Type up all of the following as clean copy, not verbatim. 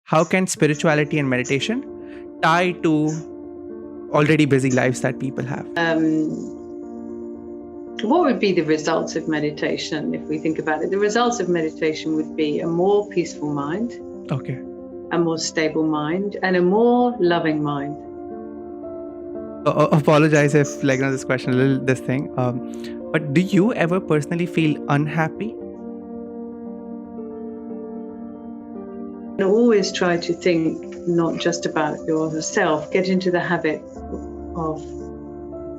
how can spirituality and meditation tie to already busy lives that people have? What would be the results of meditation if we think about it? The results of meditation would be a more peaceful mind, Okay. a more stable mind, and a more loving mind. Apologize if this question, this thing. But do you ever personally feel unhappy? And always try to think not just about yourself. Get into the habit of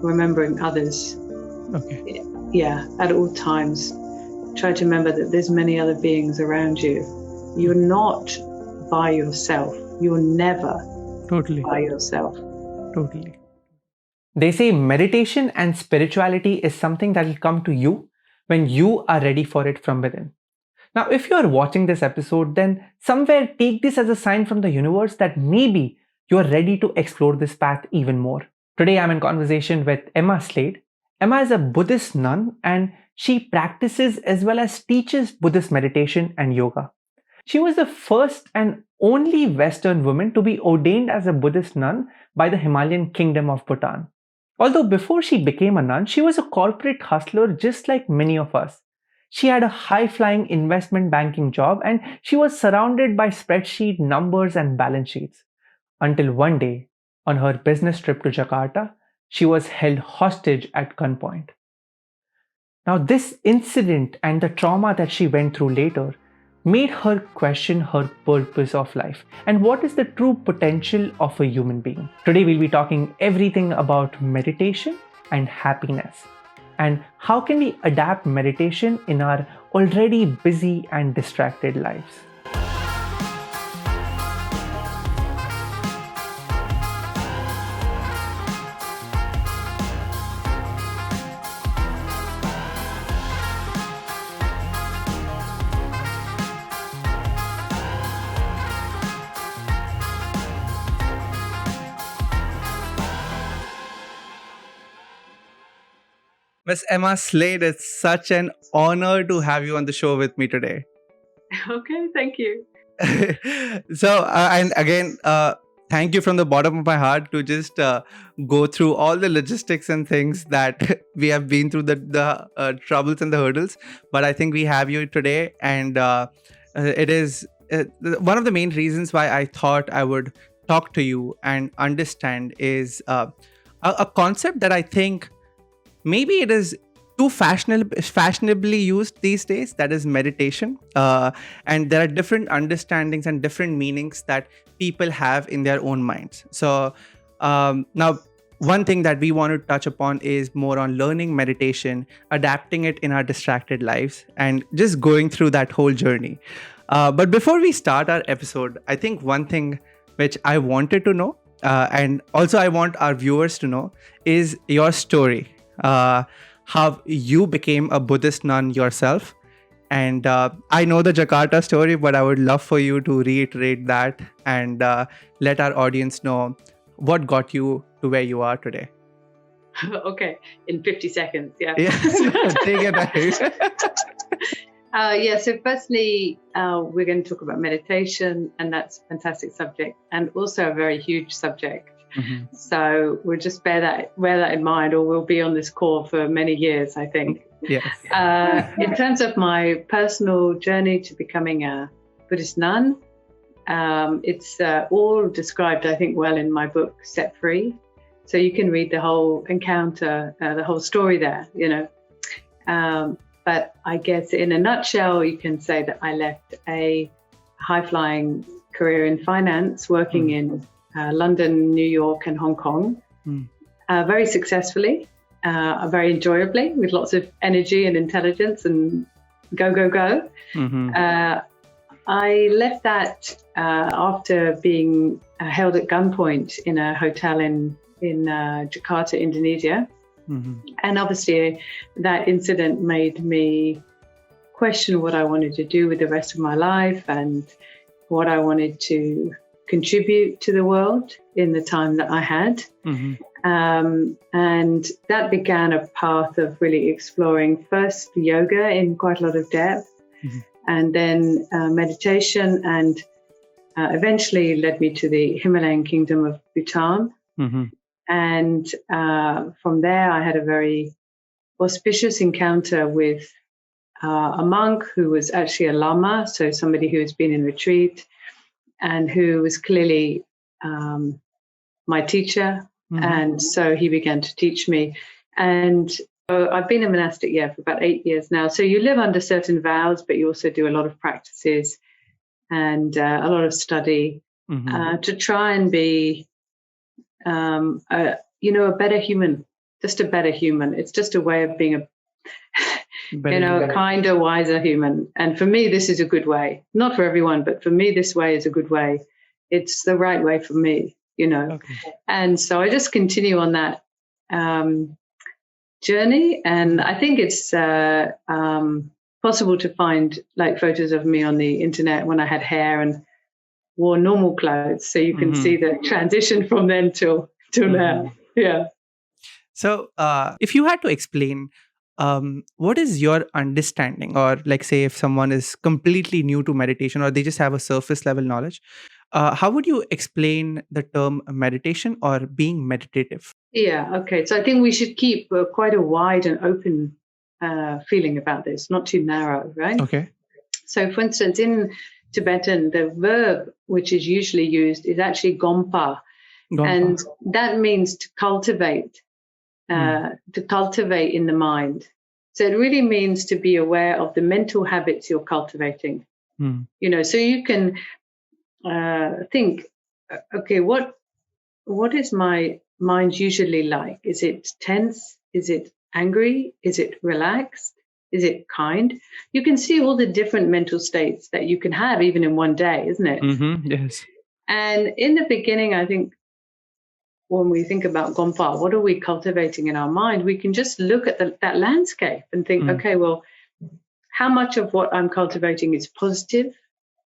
remembering others. Okay. Yeah, at all times. Try to remember that there's many other beings around you. You're not by yourself. You're never Totally. by yourself. Totally. They say meditation and spirituality is something that will come to you when you are ready for it from within. Now, if you are watching this episode, then somewhere take this as a sign from the universe that maybe you are ready to explore this path even more. Today, I'm in conversation with Emma Slade. Emma is a Buddhist nun and she practices as well as teaches Buddhist meditation and yoga. She was the first and only Western woman to be ordained as a Buddhist nun by the Himalayan Kingdom of Bhutan. Although before she became a nun, she was a corporate hustler just like many of us. She had a high-flying investment banking job and she was surrounded by spreadsheet numbers and balance sheets. Until one day, on her business trip to Jakarta, she was held hostage at gunpoint. Now, this incident and the trauma that she went through later made her question her purpose of life and what is the true potential of a human being. Today, we'll be talking everything about meditation and happiness and how can we adapt meditation in our already busy and distracted lives. Miss Emma Slade, it's such an honor to have you on the show with me today. Okay, thank you. And again, thank you from the bottom of my heart to just go through all the logistics and things that we have been through the troubles and the hurdles. But I think we have you today, and it is one of the main reasons why I thought I would talk to you and understand is a concept that I think maybe it is too fashionably used these days, that is meditation. And there are different understandings and different meanings that people have in their own minds. So now one thing that we want to touch upon is more on learning meditation, adapting it in our distracted lives, and just going through that whole journey. But before we start our episode, I think one thing which I wanted to know, and also I want our viewers to know, is your story. How you became a Buddhist nun yourself. And I know the Jakarta story, but I would love for you to reiterate that and let our audience know what got you to where you are today. Okay, in 50 seconds, yeah. Take it back. So firstly, we're going to talk about meditation, and that's a fantastic subject and also a very huge subject. Mm-hmm. So we'll just bear that in mind, or we'll be on this call for many years, I think. Yes. In terms of my personal journey to becoming a Buddhist nun, it's all described, I think, well in my book, Set Free. So you can read the whole encounter, the whole story there, But I guess in a nutshell, you can say that I left a high-flying career in finance, working in London, New York, and Hong Kong, very successfully, very enjoyably, with lots of energy and intelligence and go. Mm-hmm. I left that after being held at gunpoint in a hotel in Jakarta, Indonesia. Mm-hmm. And obviously that incident made me question what I wanted to do with the rest of my life and what I wanted to contribute to the world in the time that I had. Mm-hmm. And that began a path of really exploring first yoga in quite a lot of depth, mm-hmm. and then meditation. And eventually led me to the Himalayan Kingdom of Bhutan. Mm-hmm. And from there, I had a very auspicious encounter with a monk who was actually a lama, so somebody who has been in retreat and who was clearly my teacher. Mm-hmm. And so he began to teach me. And I've been a monastic, for about 8 years now. So you live under certain vows, but you also do a lot of practices and a lot of study to try and be, a better human, just a better human. It's just a way of being a kinder, wiser human. And for me, this is a good way. Not for everyone, but for me, this way is a good way. It's the right way for me, Okay. And so I just continue on that journey. And I think it's possible to find like photos of me on the internet when I had hair and wore normal clothes. So you can see the transition from then till now. Yeah. So if you had to explain, what is your understanding, or like say if someone is completely new to meditation or they just have a surface level knowledge, how would you explain the term meditation or being meditative? Yeah, okay. So I think we should keep quite a wide and open feeling about this, not too narrow, right? Okay. So for instance, in Tibetan, the verb which is usually used is actually gompa. And that means to cultivate. To cultivate in the mind. So it really means to be aware of the mental habits you're cultivating. So you can think, okay, what is my mind usually like? Is it tense? Is it angry? Is it relaxed? Is it kind? You can see all the different mental states that you can have even in one day, isn't it? Yes. And in the beginning, I think, when we think about gompa, what are we cultivating in our mind? We can just look at that landscape and think, okay, well, how much of what I'm cultivating is positive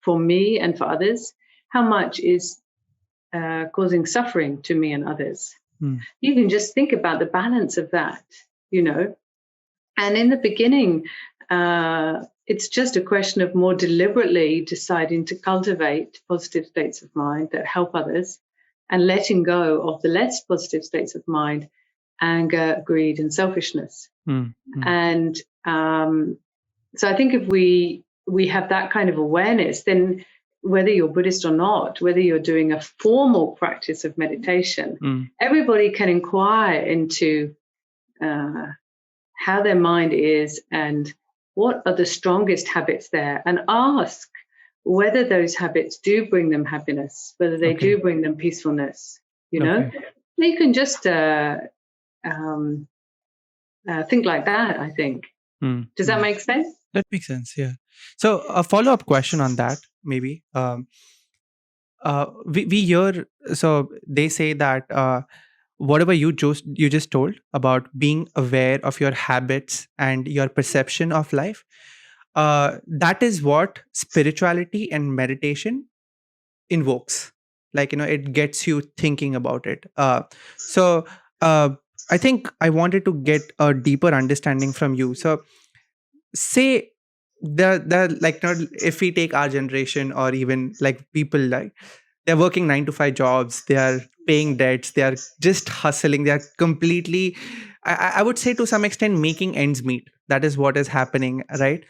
for me and for others? How much is causing suffering to me and others? You can just think about the balance of that, And in the beginning, it's just a question of more deliberately deciding to cultivate positive states of mind that help others, and letting go of the less positive states of mind, anger, greed, and selfishness. And so I think if we have that kind of awareness, then whether you're Buddhist or not, whether you're doing a formal practice of meditation, everybody can inquire into how their mind is and what are the strongest habits there, and ask whether those habits do bring them happiness, whether they do bring them peacefulness, You can just think like that, I think. Does that make sense? That makes sense, yeah. So a follow-up question on that, maybe. We hear, so they say that whatever you just told about being aware of your habits and your perception of life, that is what spirituality and meditation invokes. Like, it gets you thinking about it. So I think I wanted to get a deeper understanding from you. So say the like, if we take our generation, or even like people, like they're working 9 to 5 jobs, they are paying debts, they are just hustling, they are completely, I would say to some extent, making ends meet. That is what is happening, right?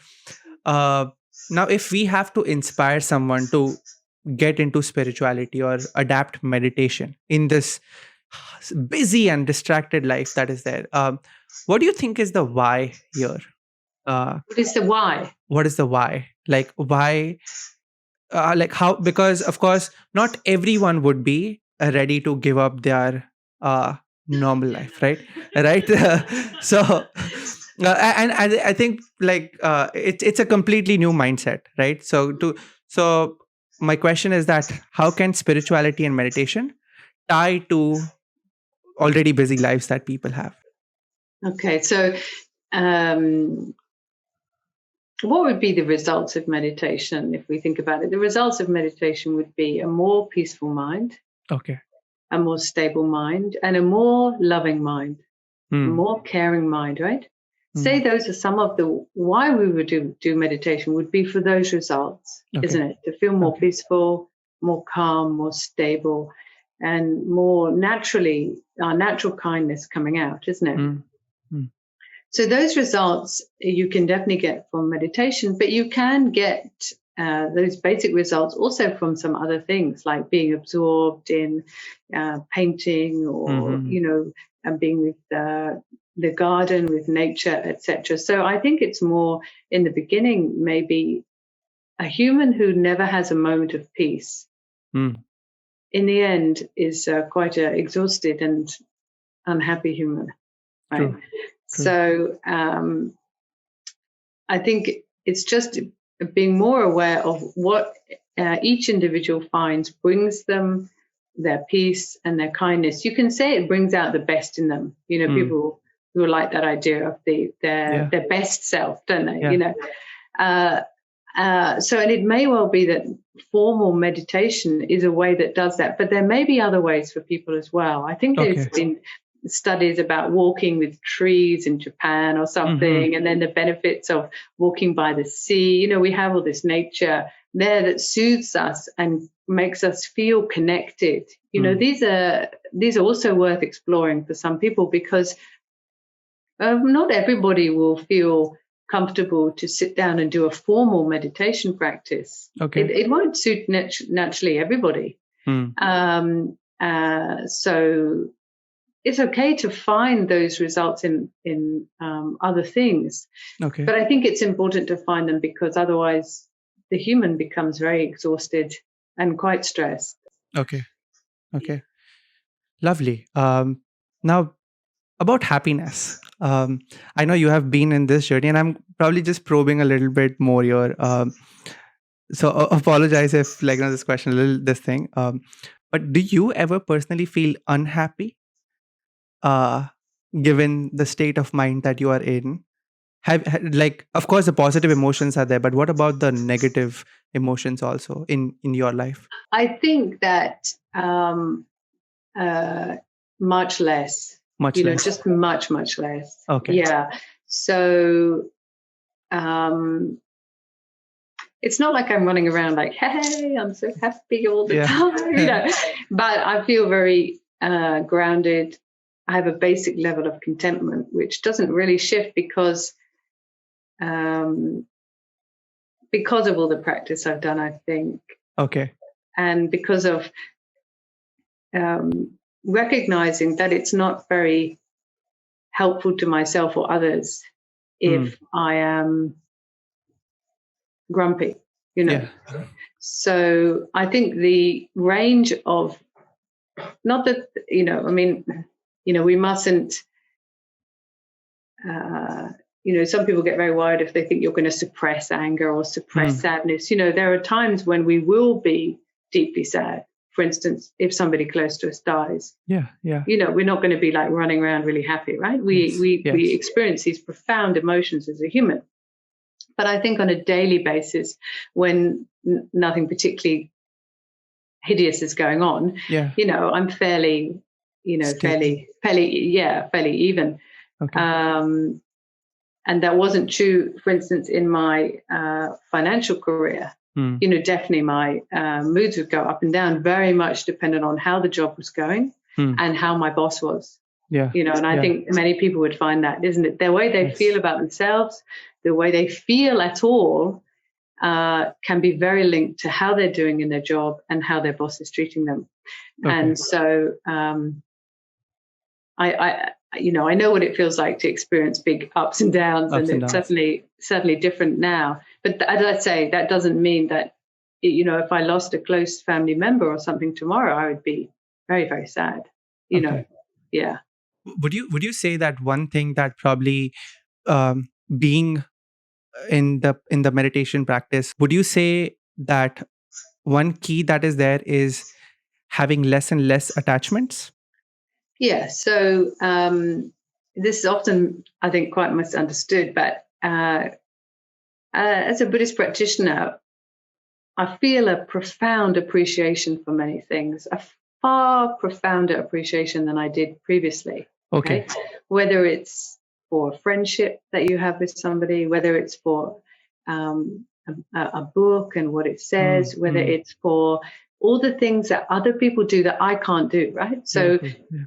Now if we have to inspire someone to get into spirituality or adapt meditation in this busy and distracted life that is there, what do you think is the why here? What is the why? What is the why? Like why? Like how? Because of course, not everyone would be ready to give up their normal life, right? Right. So, and I think like it's a completely new mindset, right? So my question is that how can spirituality and meditation tie to already busy lives that people have? Okay, so what would be the results of meditation if we think about it? The results of meditation would be a more peaceful mind, a more stable mind, and a more loving mind, a more caring mind, right? Say those are some of the why we would do meditation would be for those results, isn't it? To feel more peaceful, more calm, more stable, and more naturally, our natural kindness coming out, isn't it? Mm. So those results you can definitely get from meditation, but you can get those basic results also from some other things, like being absorbed in painting, or and being with the garden, with nature, etc. So I think it's more in the beginning, maybe a human who never has a moment of peace, in the end, is quite an exhausted and unhappy human, right? True. So I think it's just being more aware of what each individual finds brings them their peace and their kindness. You can say it brings out the best in them. People who like that idea of their best self, don't they? Yeah. So, and it may well be that formal meditation is a way that does that, but there may be other ways for people as well. I think there's been studies about walking with trees in Japan or something, and then the benefits of walking by the sea. We have all this nature there that soothes us and makes us feel connected. These are also worth exploring for some people, because not everybody will feel comfortable to sit down and do a formal meditation practice. It won't suit naturally everybody. So it's okay to find those results in other things. But I think it's important to find them, because otherwise the human becomes very exhausted and quite stressed. Okay. Lovely. Now, about happiness. I know you have been in this journey, and I'm probably just probing a little bit more here. So apologize if this question, this thing. But do you ever personally feel unhappy, given the state of mind that you are in? Of course, the positive emotions are there, but what about the negative emotions also in your life? I think that much less. Just much less. Okay. Yeah. So it's not like I'm running around like, hey, I'm so happy all the time. But I feel very grounded. I have a basic level of contentment, which doesn't really shift because of all the practice I've done, I think. Okay. And because of recognizing that it's not very helpful to myself or others if I am grumpy, So I think the range of, not that, we mustn't, some people get very worried if they think you're going to suppress anger or suppress sadness. There are times when we will be deeply sad. For instance, if somebody close to us dies, we're not going to be like running around really happy, right? We experience these profound emotions as a human. But I think on a daily basis, when nothing particularly hideous is going on, I'm fairly even. Okay. And that wasn't true, for instance, in my financial career. Definitely my moods would go up and down, very much dependent on how the job was going and how my boss was. And I think many people would find that, isn't it? The way they feel about themselves, the way they feel at all, can be very linked to how they're doing in their job and how their boss is treating them. Okay. And so I know what it feels like to experience big ups and downs, and it's certainly different now. But as I say, that doesn't mean that, if I lost a close family member or something tomorrow, I would be very, very sad. Yeah. Would you say that one thing that probably being in the meditation practice, would you say that one key that is there is having less and less attachments? Yeah. So this is often, I think, quite misunderstood, but as a Buddhist practitioner, I feel a profound appreciation for many things, a far profounder appreciation than I did previously. Okay. Whether it's for a friendship that you have with somebody, whether it's for a book and what it says, whether it's for all the things that other people do that I can't do, right? So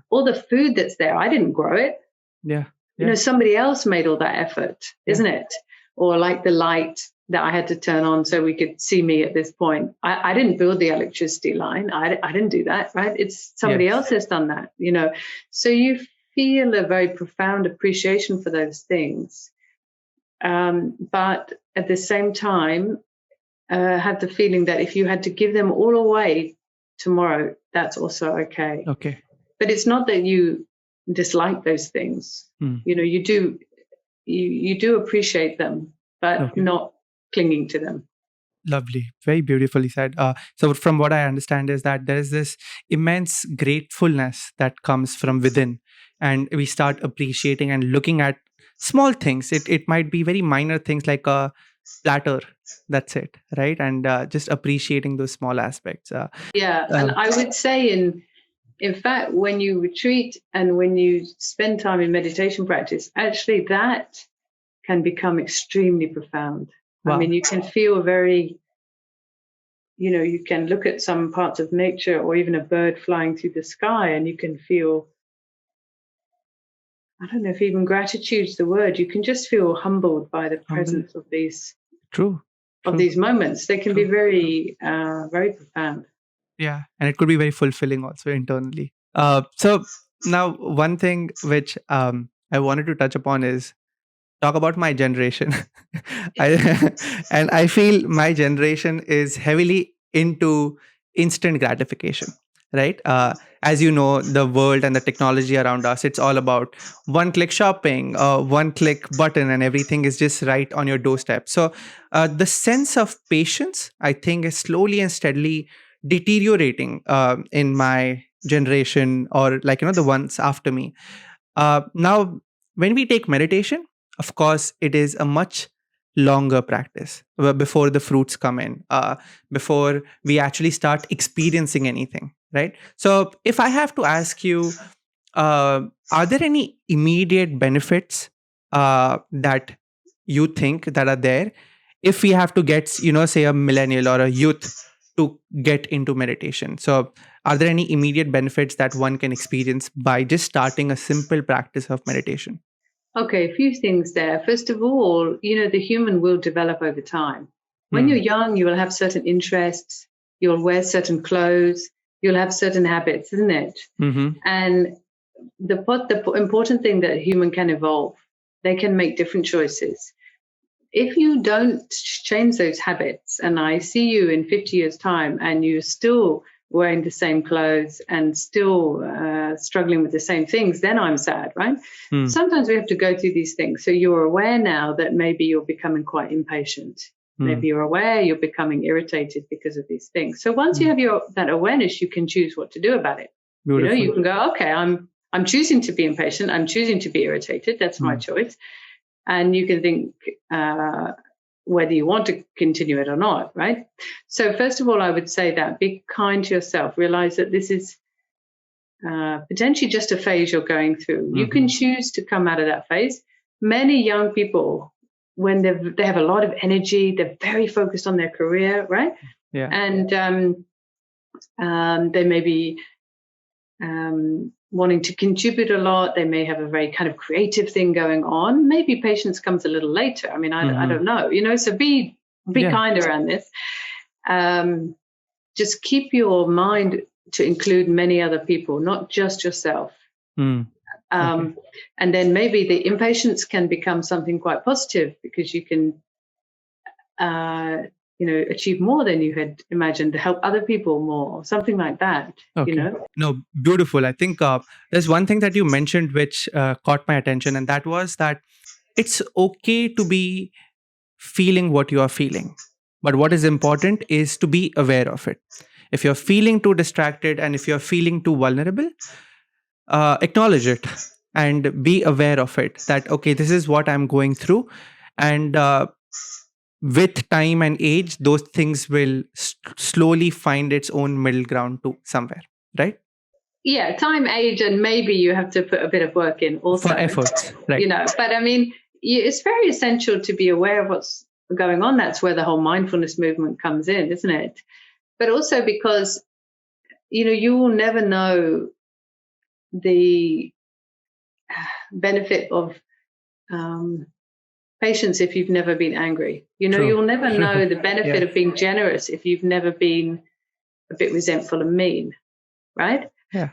all the food that's there, I didn't grow it. Yeah. You know, somebody else made all that effort, isn't it? Or like the light that I had to turn on so we could see me at this point. I didn't build the electricity line. I didn't do that, right? It's somebody else has done that, you know. So you feel a very profound appreciation for those things. But at the same time, have the feeling that if you had to give them all away tomorrow, that's also okay. Okay. But it's not that you dislike those things. You know, you do appreciate them, but not clinging to them. Lovely. Very beautifully said. So from what I understand is that there is this immense gratefulness that comes from within, and we start appreciating and looking at small things. It might be very minor things like a platter. That's it, right? And just appreciating those small aspects. And I would say in fact, when you retreat and when you spend time in meditation practice, actually that can become extremely profound. Wow. I mean, you can feel very, you know, you can look at some parts of nature or even a bird flying through the sky and you can feel, I don't know if even gratitude's the word, you can just feel humbled by the presence of these these moments. They can be very, very profound. Yeah, and it could be very fulfilling also internally. So now one thing which I wanted to touch upon is talk about my generation. And I feel my generation is heavily into instant gratification, right? As you know, the world and the technology around us, it's all about one-click shopping, one-click button, and everything is just right on your doorstep. So the sense of patience, I think, is slowly and steadily deteriorating in my generation, or like, you know, the ones after me. Now, when we take meditation, of course, it is a much longer practice before the fruits come in, before we actually start experiencing anything, right? So if I have to ask you, are there any immediate benefits that you think that are there if we have to get, you know, say a millennial or a youth to get into meditation? So are there any immediate benefits that one can experience by just starting a simple practice of meditation? Okay, a few things there. First of all, you know, the human will develop over time. When you're young, you will have certain interests, you'll wear certain clothes, you'll have certain habits, isn't it? And the important thing that a human can evolve, they can make different choices. If you don't change those habits, and I see you in 50 years' time and you're still wearing the same clothes and still struggling with the same things, then I'm sad, right? Sometimes we have to go through these things. So you're aware now that maybe you're becoming quite impatient. Maybe you're aware you're becoming irritated because of these things. So once you have that awareness, you can choose what to do about it. Beautiful. You know, you can go, okay, I'm choosing to be impatient. I'm choosing to be irritated. That's my choice. And you can think whether you want to continue it or not, right? So first of all, I would say that be kind to yourself. Realize that this is potentially just a phase you're going through. You can choose to come out of that phase. Many young people, when they have a lot of energy, they're very focused on their career, right? Yeah. And they may be wanting to contribute a lot. They may have a very kind of creative thing going on. Maybe patience comes a little later. I mean, I don't know, you know, so be kind around this. Just keep your mind to include many other people, not just yourself. And then maybe the impatience can become something quite positive because you can, you know, achieve more than you had imagined, to help other people more, something like that. Okay. You know? No, beautiful. I think there's one thing that you mentioned which caught my attention, and that was that it's okay to be feeling what you are feeling. But what is important is to be aware of it. If you're feeling too distracted and if you're feeling too vulnerable, acknowledge it and be aware of it, that, okay, this is what I'm going through. And with time and age, those things will slowly find its own middle ground too somewhere, right? Yeah, time, age, and maybe you have to put a bit of work in also. For efforts, right. You know, but I mean, it's very essential to be aware of what's going on. That's where the whole mindfulness movement comes in, isn't it? But also because you will never know the benefit of patience if you've never been angry. You'll never know the benefit of being generous if you've never been a bit resentful and mean, right? Yeah.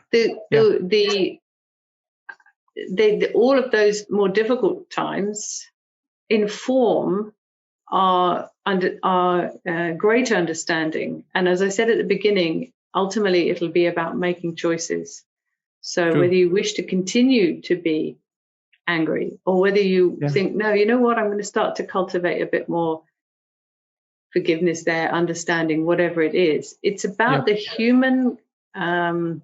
All of those more difficult times inform our greater understanding. And as I said at the beginning, ultimately it'll be about making choices. So whether you wish to continue to be angry or whether you think, no, you know what, I'm going to start to cultivate a bit more forgiveness there, understanding, whatever it is. It's about the human, the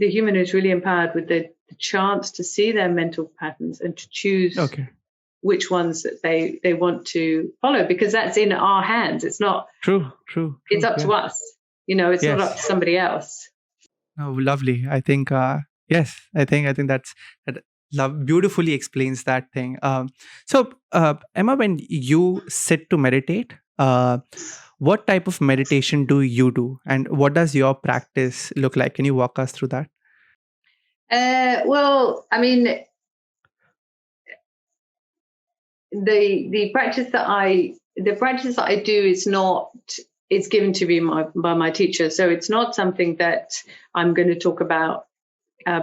human who's really empowered with the chance to see their mental patterns and to choose which ones that they want to follow, because that's in our hands. It's not true. It's up to us. It's not up to somebody else. Oh, lovely. I think yes. I think that beautifully explains that thing. So Emma, when you sit to meditate, what type of meditation do you do, and what does your practice look like? Can you walk us through that? Well, I mean, the practice that I do is not. It's given to me by my teacher, so it's not something that I'm going to talk about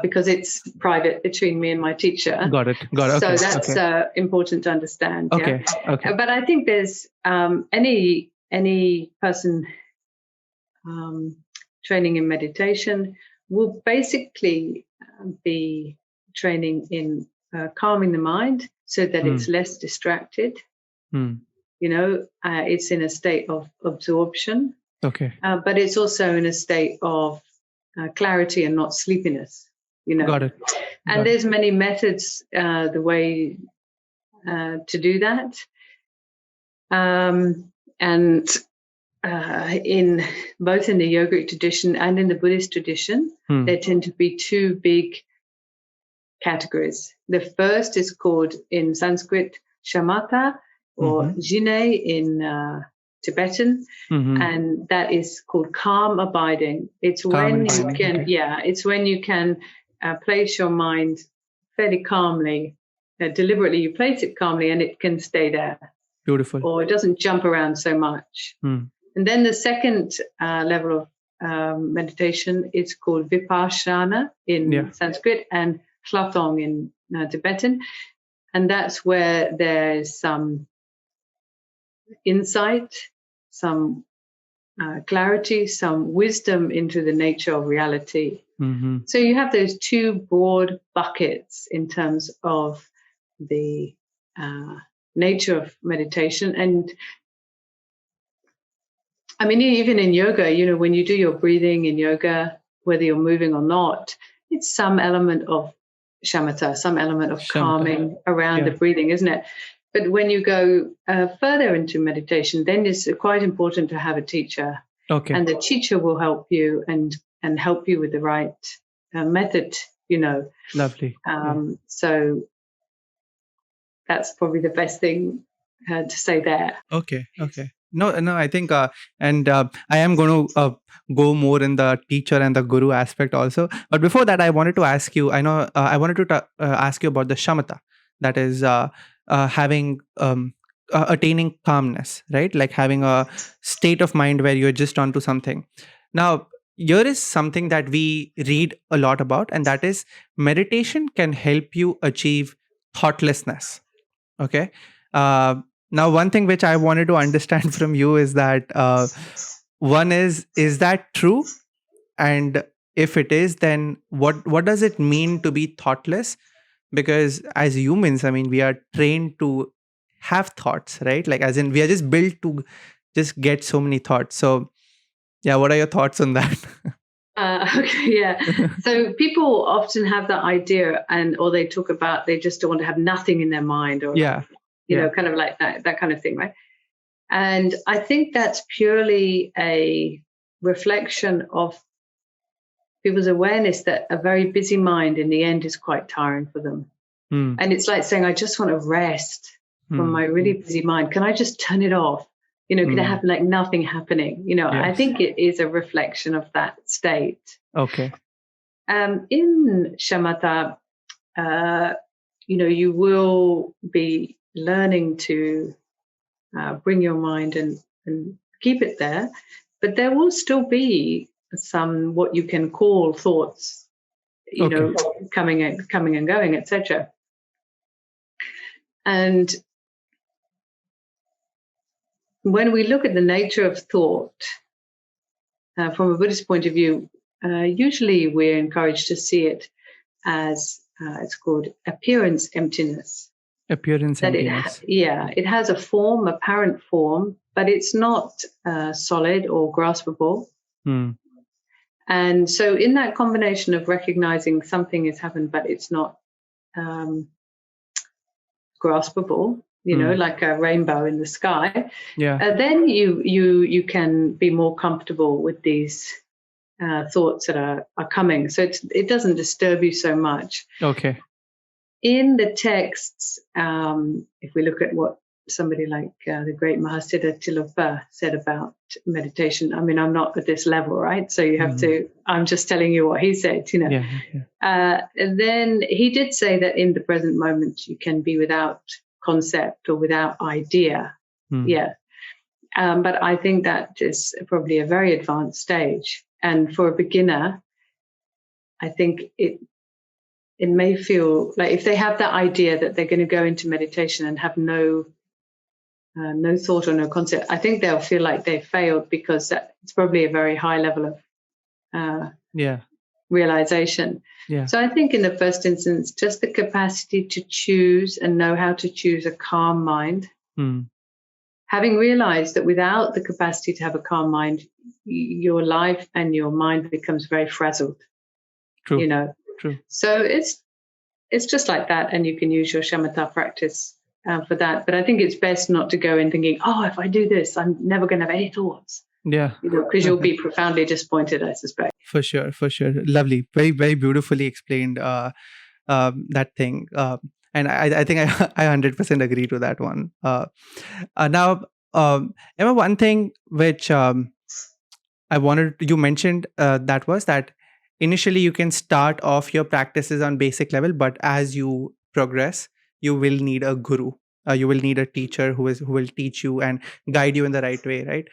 because it's private between me and my teacher. Got it. So that's important to understand. Okay. But I think there's any person training in meditation will basically be training in calming the mind so that it's less distracted. It's in a state of absorption. But it's also in a state of clarity and not sleepiness. Got it. And there's many methods, the way to do that. And in both in the yogic tradition and in the Buddhist tradition, there tend to be two big categories. The first is called in Sanskrit shamatha, or jine in Tibetan, and that is called calm abiding. It's when you can place your mind fairly calmly, deliberately you place it calmly, and it can stay there. Beautiful. Or it doesn't jump around so much. And then the second level of meditation is called vipassana in Sanskrit and hlatong in Tibetan, and that's where there's some insight, some clarity, some wisdom into the nature of reality. So you have those two broad buckets in terms of the nature of meditation. And I mean, even in yoga, when you do your breathing in yoga, whether you're moving or not, it's some element of shamatha, some element of calming around the breathing, isn't it? But when you go further into meditation, then it's quite important to have a teacher. And the teacher will help you and help you with the right method, Lovely. So that's probably the best thing to say there. Okay. No, I think, and I am going to go more in the teacher and the guru aspect also. But before that, I wanted to ask you, I wanted to ask you about the shamatha, that is having, attaining calmness, right? Like having a state of mind where you're just onto something. Now, here is something that we read a lot about, and that is meditation can help you achieve thoughtlessness. Okay. Now, one thing which I wanted to understand from you is that one is that true? And if it is, then what does it mean to be thoughtless? Because as humans, I mean, we are trained to have thoughts, right? Like, as in, we are just built to just get so many thoughts. So, yeah, what are your thoughts on that? So people often have that idea, or they talk about they just don't want to have nothing in their mind, or kind of like that kind of thing, right? And I think that's purely a reflection of people's awareness that a very busy mind in the end is quite tiring for them. And it's like saying, I just want to rest from my really busy mind. Can I just turn it off could it happen like nothing happening? Yes. I think it is a reflection of that state. Okay. In shamatha, you will be learning to bring your mind and keep it there, but there will still be some what you can call thoughts, coming and going, etc. And when we look at the nature of thought from a Buddhist point of view, usually we're encouraged to see it as it's called appearance emptiness. Appearance emptiness. It has a form, apparent form, but it's not solid or graspable. And so in that combination of recognizing something has happened, but it's not graspable, like a rainbow in the sky, then you can be more comfortable with these thoughts that are coming. So it doesn't disturb you so much. Okay. In the texts, if we look at what somebody like the great Mahasiddha Tilopa said about meditation, I mean, I'm not at this level, right? So you have to, I'm just telling you what he said, And then he did say that in the present moment, you can be without concept or without idea. But I think that is probably a very advanced stage. And for a beginner, I think it may feel like if they have that idea that they're going to go into meditation and have no thought or no concept, I think they'll feel like they failed, because it's probably a very high level of realization. So I think in the first instance, just the capacity to choose and know how to choose a calm mind. Having realized that without the capacity to have a calm mind, your life and your mind becomes very frazzled. True. True. So it's just like that, and you can use your shamatha practice for that. But I think it's best not to go in thinking, if I do this, I'm never going to have any thoughts. Because you'll be profoundly disappointed, I suspect. For sure. Lovely. Very, very beautifully explained that thing. And I think I 100% agree to that one. Now, Emma, one thing which you mentioned that was that initially you can start off your practices on basic level, but as you progress, you will need a guru. You will need a teacher who will teach you and guide you in the right way, right?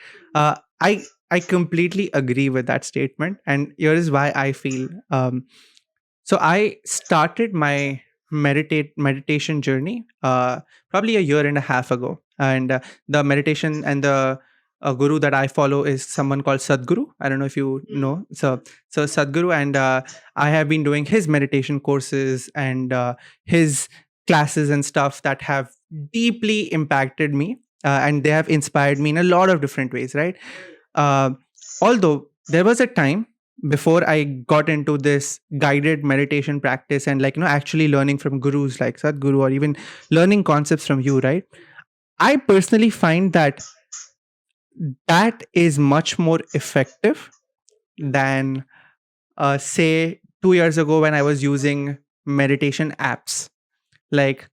I completely agree with that statement, and here is why I feel. So I started my meditation journey probably a year and a half ago, and the meditation and the guru that I follow is someone called Sadhguru. I don't know if you know. So Sadhguru, and I have been doing his meditation courses and his classes and stuff that have deeply impacted me, and they have inspired me in a lot of different ways, right? Although there was a time before I got into this guided meditation practice and actually learning from gurus like Sadhguru, or even learning concepts from you, right? I personally find that is much more effective than say 2 years ago when I was using meditation apps like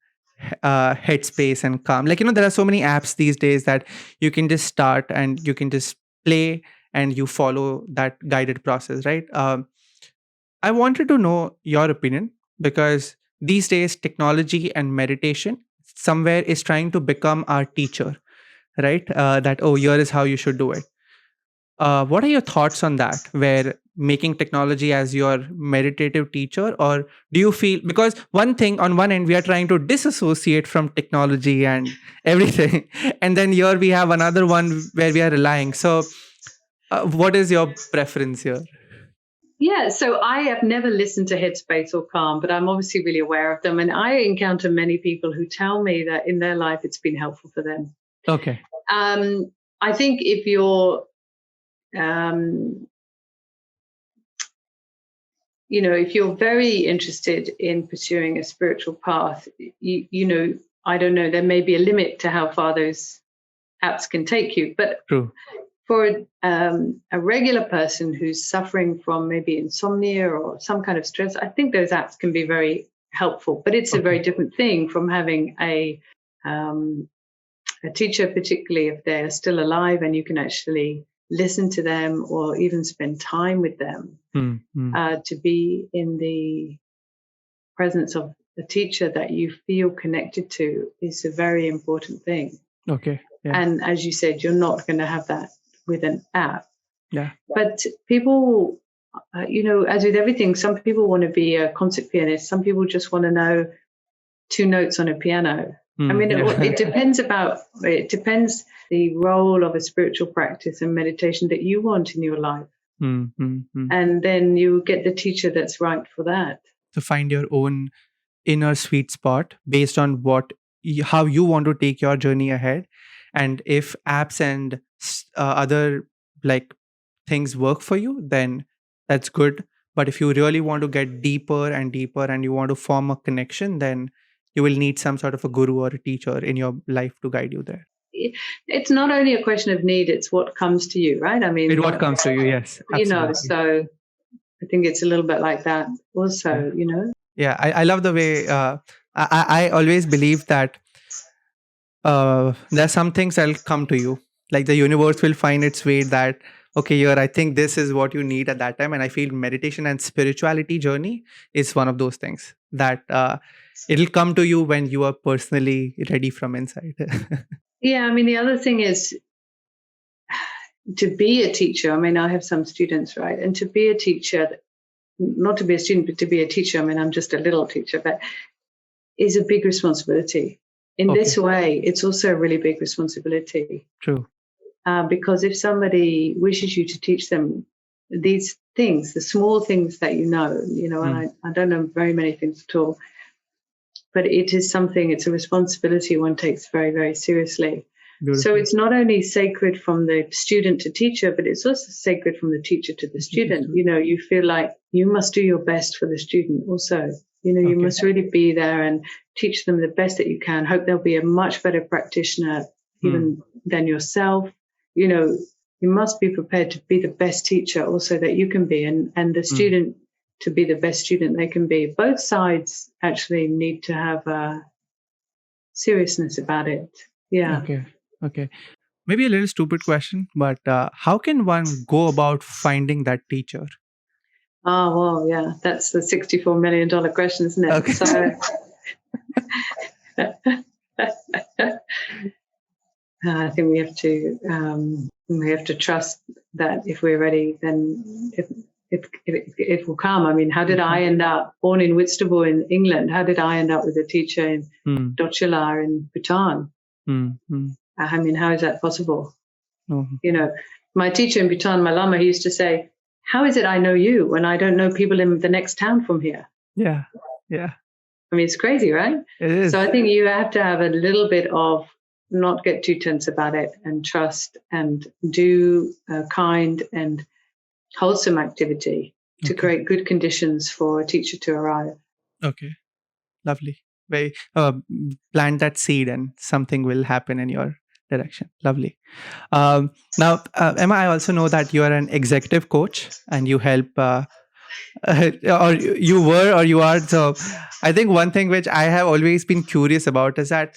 headspace and calm. There are so many apps these days that you can just start and you can just play and you follow that guided process, right? I wanted to know your opinion, because these days technology and meditation somewhere is trying to become our teacher, right? That, here is how you should do it. What are your thoughts on that, where making technology as your meditative teacher? Or do you feel, because one thing on one end we are trying to disassociate from technology and everything, and then here we have another one where we are relying. So what is your preference here? Yeah, so I have never listened to Headspace or Calm, but I'm obviously really aware of them. And I encounter many people who tell me that in their life it's been helpful for them. Okay. I think if you're, if you're very interested in pursuing a spiritual path, I don't know, there may be a limit to how far those apps can take you. But true. For a regular person who's suffering from maybe insomnia or some kind of stress, I think those apps can be very helpful. But it's a very different thing from having a a teacher, particularly if they're still alive and you can actually listen to them or even spend time with them, to be in the presence of a teacher that you feel connected to is a very important thing. Okay. Yeah. And as you said, you're not going to have that with an app. Yeah. But people, as with everything, some people want to be a concert pianist. Some people just want to know 2 notes on a piano. I mean, it depends the role of a spiritual practice and meditation that you want in your life. And then you get the teacher that's right for that. To find your own inner sweet spot based on how you want to take your journey ahead. And if apps and other like things work for you, then that's good. But if you really want to get deeper and deeper and you want to form a connection, then you will need some sort of a guru or a teacher in your life to guide you there. It's not only a question of need, it's what comes to you, right? I mean, what comes to you, yes. Absolutely. So I think it's a little bit like that also, Yeah, I love the way, I always believe that there are some things that'll come to you. Like the universe will find its way that, okay, I think this is what you need at that time. And I feel meditation and spirituality journey is one of those things that it'll come to you when you are personally ready from inside. Yeah, I mean, the other thing is to be a teacher. I mean, I have some students, right? And to be a teacher, not to be a student, but to be a teacher, I mean, I'm just a little teacher, but is a big responsibility. In this way, it's also a really big responsibility. True. Because if somebody wishes you to teach them these things, the small things that and I don't know very many things at all, but it's a responsibility one takes very, very seriously. Beautiful. So it's not only sacred from the student to teacher, but it's also sacred from the teacher to the student. You feel like you must do your best for the student also. You must really be there and teach them the best that you can. Hope they'll be a much better practitioner even than yourself. You must be prepared to be the best teacher also that you can be, and the student to be the best student they can be. Both sides actually need to have a seriousness about it. Yeah. Okay. Maybe a little stupid question, but how can one go about finding that teacher? Oh, well, yeah, that's the $64 million question, isn't it? Okay. So, I think we have to trust that if we're ready, then it will come. I mean, how did I end up born in Whitstable in England? How did I end up with a teacher in Dochila in Bhutan? I mean, how is that possible? My teacher in Bhutan, my Lama, he used to say, how is it I know you when I don't know people in the next town from here? Yeah. I mean, it's crazy, right? It is. So I think you have to have a little bit of not get too tense about it and trust and do kind and wholesome activity to create good conditions for a teacher to arrive. Okay. Lovely. Very plant that seed and something will happen in your direction. Lovely. Now, Emma, I also know that you are an executive coach and you help, or you were, or you are. So I think one thing which I have always been curious about is that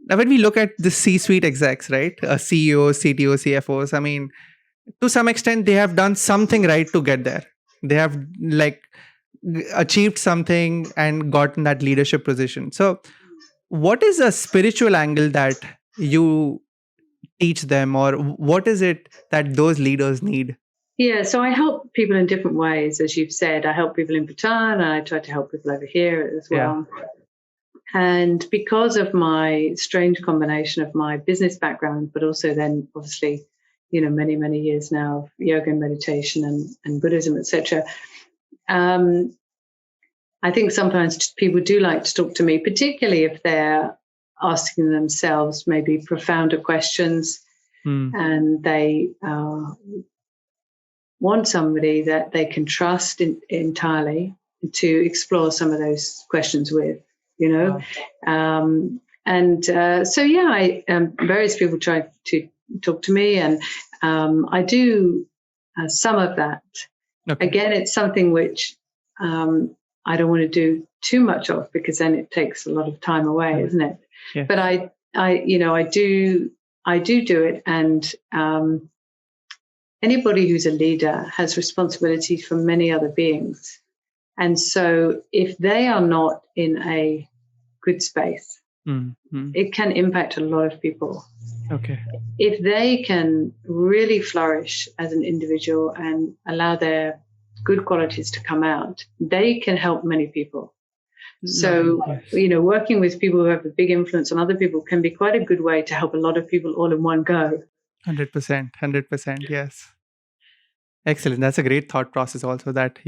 when we look at the C-suite execs, right? CEOs, CTOs, CFOs, I mean, to some extent, they have done something right to get there. They have achieved something and gotten that leadership position. So what is a spiritual angle that you teach them, or what is it that those leaders need? Yeah, so I help people in different ways, as you've said. I help people in Bhutan, and I try to help people over here as well. Yeah. And because of my strange combination of my business background, but also then obviously, many, many years now of yoga and meditation and Buddhism, etc. I think sometimes people do like to talk to me, particularly if they're asking themselves maybe profounder questions and they want somebody that they can trust entirely to explore some of those questions with, Wow. Various people try to talk to me, and I do some of that. Okay. Again, it's something which I don't want to do too much of because then it takes a lot of time away, isn't it? Yes. But I do it, and anybody who's a leader has responsibilities for many other beings. And so if they are not in a good space, it can impact a lot of people. Okay. If they can really flourish as an individual and allow their good qualities to come out, they can help many people. So, working with people who have a big influence on other people can be quite a good way to help a lot of people all in one go. 100%, yes. Excellent. That's a great thought process also, that,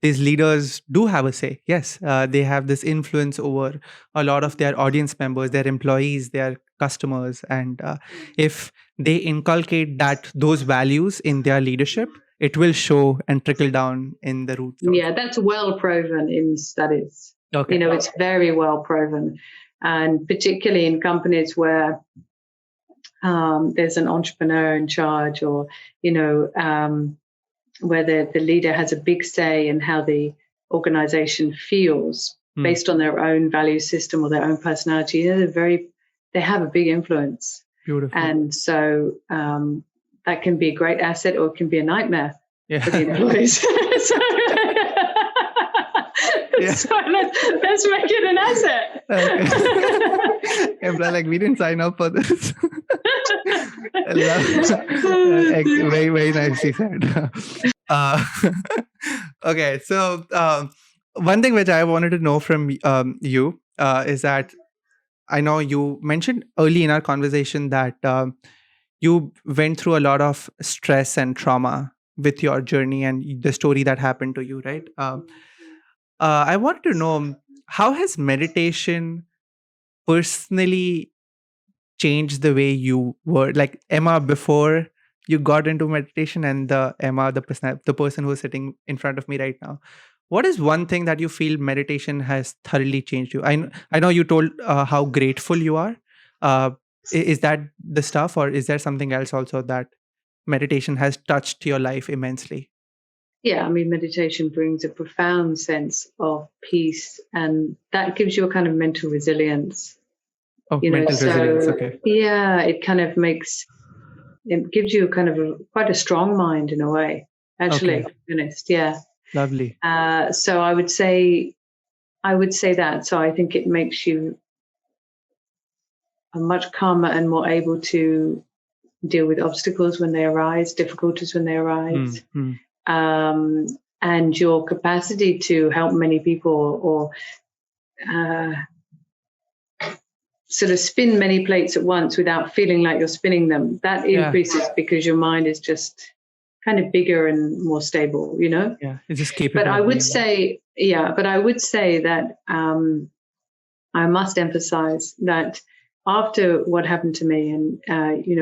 these leaders do have a say. Yes, they have this influence over a lot of their audience members, their employees, their customers. And if they inculcate those values in their leadership, it will show and trickle down in the roots also. Yeah, that's well proven in studies. Okay. It's very well proven. And particularly in companies where there's an entrepreneur in charge, or, where the leader has a big say in how the organization feels based on their own value system or their own personality. They have a big influence. Beautiful. And so that can be a great asset, or it can be a nightmare for the employees. So let's make it an asset. Okay. We didn't sign up for this. Very, very nicely said. Okay, so one thing which I wanted to know from you is that I know you mentioned early in our conversation that you went through a lot of stress and trauma with your journey and the story that happened to you, right? I wanted to know, how has meditation personally changed the way you were, like Emma before you got into meditation, and the Emma, the person who is sitting in front of me right now? What is one thing that you feel meditation has thoroughly changed you? I know you told how grateful you are. Is that the stuff, or is there something else also that meditation has touched your life immensely? Yeah, meditation brings a profound sense of peace, and that gives you a kind of mental resilience. Mental resilience, okay. Yeah, it gives you quite a strong mind in a way, actually, to be honest. Yeah. Lovely. So I would say that. So I think it makes you much calmer and more able to deal with obstacles when they arise, difficulties when they arise. And your capacity to help many people, or sort of spin many plates at once without feeling like you're spinning them, that increases because your mind is just kind of bigger and more stable, Yeah, it's just capable. But I would say that I must emphasize that after what happened to me and,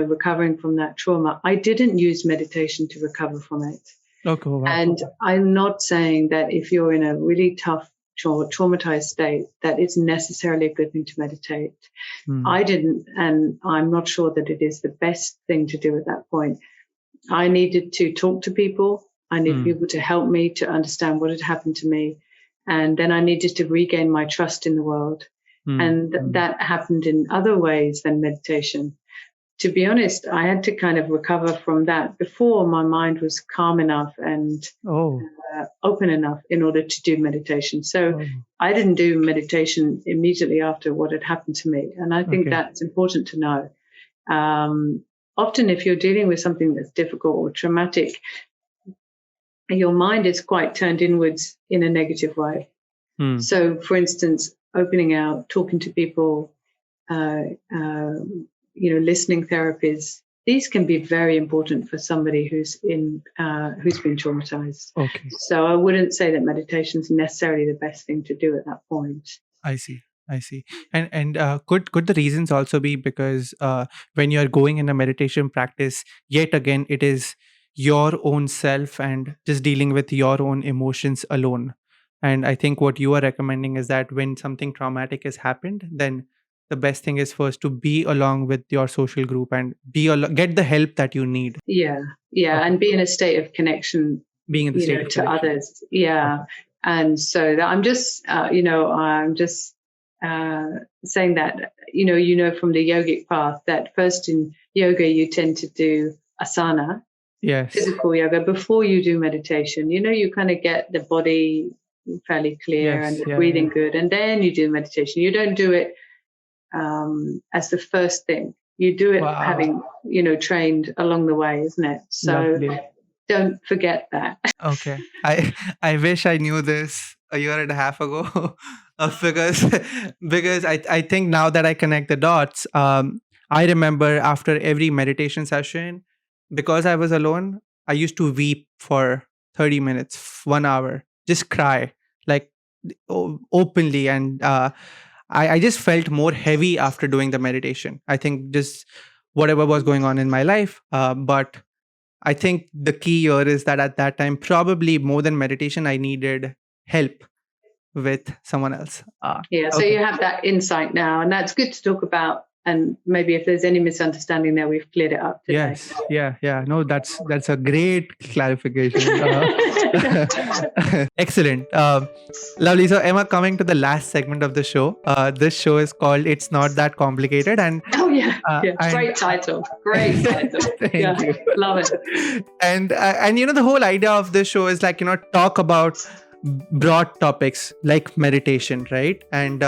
recovering from that trauma, I didn't use meditation to recover from it. Okay, wow. And I'm not saying that if you're in a really tough, traumatized state, that it's necessarily a good thing to meditate. I didn't, and I'm not sure that it is the best thing to do at that point. I needed to talk to people. I needed people to help me to understand what had happened to me. And then I needed to regain my trust in the world. And that happened in other ways than meditation. To be honest, I had to kind of recover from that before my mind was calm enough and open enough in order to do meditation. So I didn't do meditation immediately after what had happened to me. And I think that's important to know. Often if you're dealing with something that's difficult or traumatic, your mind is quite turned inwards in a negative way. So, for instance, opening out, talking to people, listening therapies, these can be very important for somebody who's been traumatized. Okay. So I wouldn't say that meditation is necessarily the best thing to do at that point. I see. And could the reasons also be because when you're going in a meditation practice, yet again, it is your own self and just dealing with your own emotions alone. And I think what you are recommending is that when something traumatic has happened, then the best thing is first to be along with your social group and get the help that you need. Yeah, and be in a state of connection, being in the state to others. Yeah, and so that I'm just saying that, from the yogic path that first in yoga you tend to do asana, Yes. physical yoga, before you do meditation. You kind of get the body fairly clear and the breathing good, and then you do meditation. You don't do it as the first thing. You do it having, trained along the way, isn't it? So Lovely. Don't forget that. Okay. I wish I knew this a year and a half ago. Because I think now that I connect the dots, I remember after every meditation session, because I was alone, I used to weep for 30 minutes, 1 hour, just cry, like openly. And I just felt more heavy after doing the meditation. I think just whatever was going on in my life. But I think the key here is that at that time, probably more than meditation, I needed help with someone else. So you have that insight now, and that's good to talk about. And maybe if there's any misunderstanding there, we've cleared it up today. Yes. Yeah. No, that's a great clarification. Excellent. Lovely. So Emma, coming to the last segment of the show, this show is called "It's Not That Complicated," and great title. Great title. Thank you. Love it. And the whole idea of this show is like talk about broad topics like meditation, right? And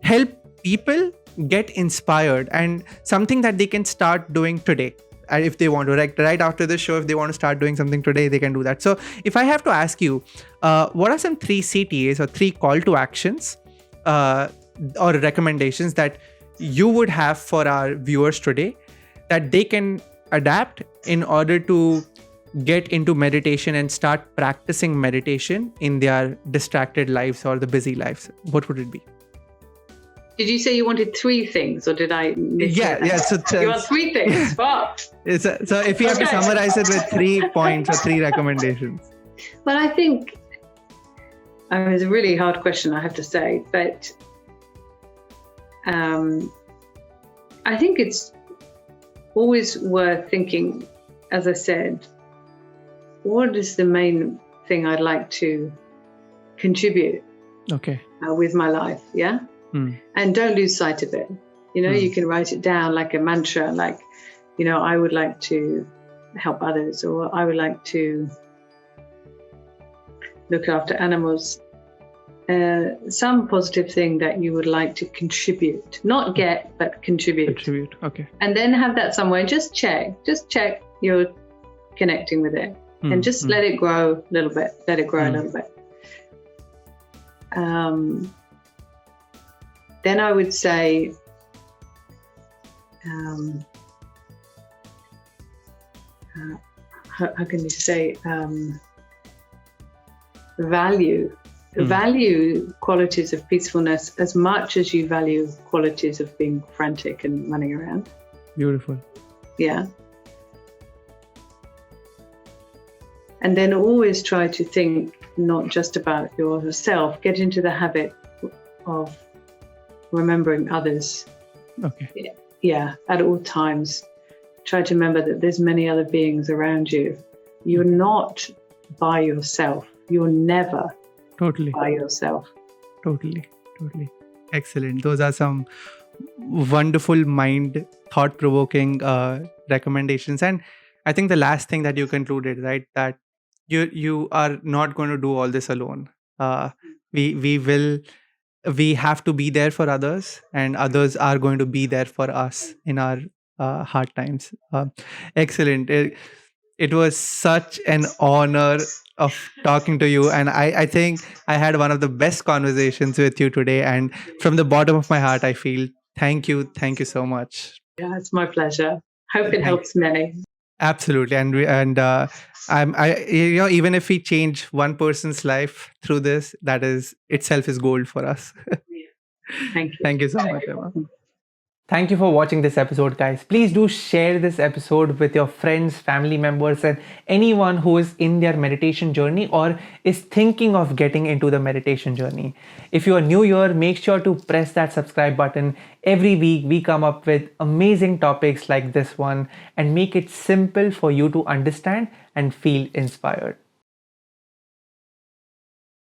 help people get inspired and something that they can start doing today. And if they want to, right after this show, if they want to start doing something today, they can do that. So if I have to ask you, what are some 3 CTAs or 3 call to actions or recommendations that you would have for our viewers today that they can adapt in order to get into meditation and start practicing meditation in their distracted lives or the busy lives? What would it be? Did you say you wanted 3 things, or did I miss that? Yeah. So you want 3 things. Wow. So if you have to summarize it with 3 points or 3 recommendations. Well, I think it's a really hard question, I have to say, but I think it's always worth thinking, as I said, what is the main thing I'd like to contribute with my life? Yeah. And don't lose sight of it. You can write it down like a mantra, like, I would like to help others, or I would like to look after animals. Some positive thing that you would like to contribute, not get, but contribute. Okay. And then have that somewhere. Just check you're connecting with it, and just let it grow a little bit. A little bit. Then I would say, how can you say, value qualities of peacefulness as much as you value qualities of being frantic and running around. Beautiful. Yeah. And then always try to think not just about yourself. Get into the habit of remembering others. Okay. Yeah, at all times. Try to remember that there's many other beings around you. You're not by yourself. You're never by yourself. Totally. Excellent. Those are some wonderful thought-provoking recommendations. And I think the last thing that you concluded, right, that you are not going to do all this alone. We have to be there for others, and others are going to be there for us in our hard times. Excellent. It was such an honor of talking to you, and I think I had one of the best conversations with you today, and from the bottom of my heart I feel thank you so much. Yeah, it's my pleasure. Hope it helps many. Absolutely. Even if we change one person's life through this, that is itself is gold for us. Thank you. Thank you so much, Emma. Thank you for watching this episode, guys. Please do share this episode with your friends, family members, and anyone who is in their meditation journey or is thinking of getting into the meditation journey. If you are new here, make sure to press that subscribe button. Every week, we come up with amazing topics like this one and make it simple for you to understand and feel inspired.